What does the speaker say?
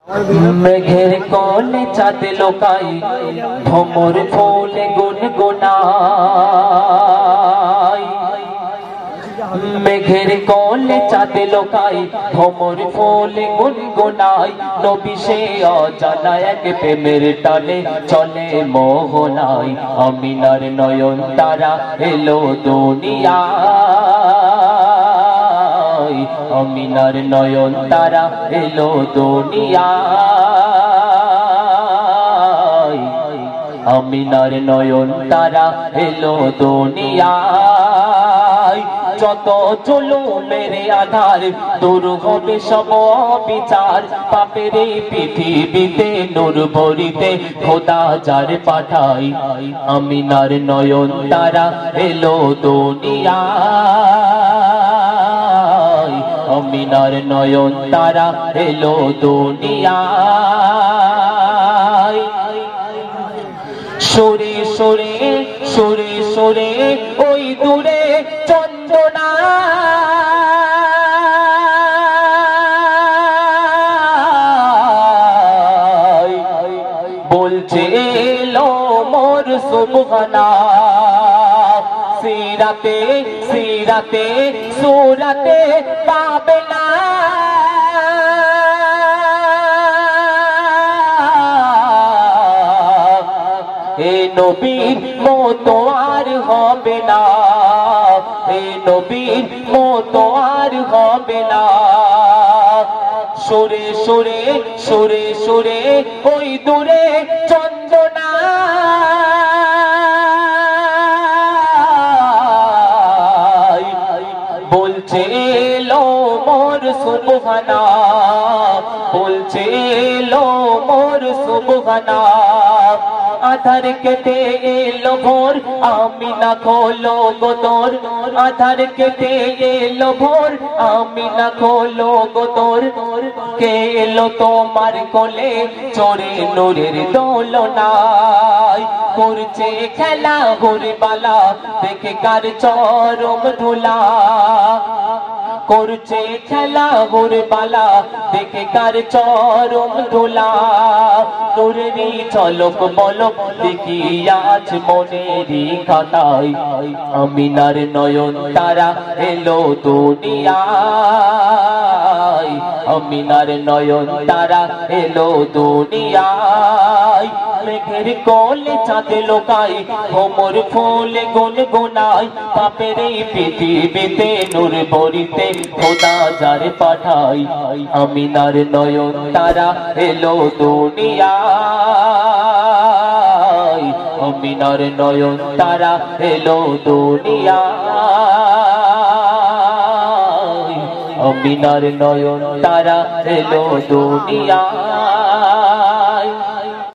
মেঘের কোলে চাঁদ লোকাই ভ্রমর ফুলে গুনগুনাই মেঘের কোলে চাঁদ লোকাই ভ্রমর ফুলে গুনগুনাই নবী সে অজানা এক প্রেমের টানে চলে মোহনাই আমিনার নয়ন তারা এলো দুনিয়ায় আমিনার নয়ন তারা এলো দুনিয়ায় আমিনার নয়ন তারা এলো দুনিয়ায় যত জুলুমের আধার দূর হবে সব বিচার পাপের এই পৃথিবীতে নূর ভরিতে খোদা যার পাঠাই আমিনার নয়ন তারা এলো দুনিয়ায় আমিনার নয়ন তারা এলো দুনিয়ায় সুরে সুরে সুরে সুরে ওই দূরে চন্দনা বলছে এলো মোর সুবহানা সিরাতে সিরাতে সুরাতে পাবে না এ নবীর মতো আর হবে না এ নবীর মতো আর হবে না সুরে সুরে সুরে সুরে ওই দূরে চন্দনা বলছে এলো মোর সুবহানা বলছে এলো মোর সুবহানা আধার কেটে এলো ভোর আমিনা খোলো গো তোর আধার কেটে এলো ভোর আমিনা খোলো গো তোর কে এলো তোমার কোলে চড়ে নূরের দোলনায় করছে খেলা হুরবালা দেখে কার চরম ধুলা করছে খেলা হুরবালা দেখে কার চরম ধুলা নূরেরই ঝলক বলক দেখি আজ মনেরই খাতায় আমিনার নয়ন তারা এলো দুনিয়ায় আমিনার নয়ন তারা এলো দুনিয়ায় মেঘের কোলে চাঁদ লোকাই ভ্রমর ফুলে গুনগুনাই পাপের এই পৃথিবীতে নূর ভরিতে খোদা যার পাঠাই আমিনার নয়ন তারা এলো দুনিয়ায় আমিনার নয়ন তারা এলো দুনিয়ায় আমিনার নয়ন তারা এলো দুনিয়ায়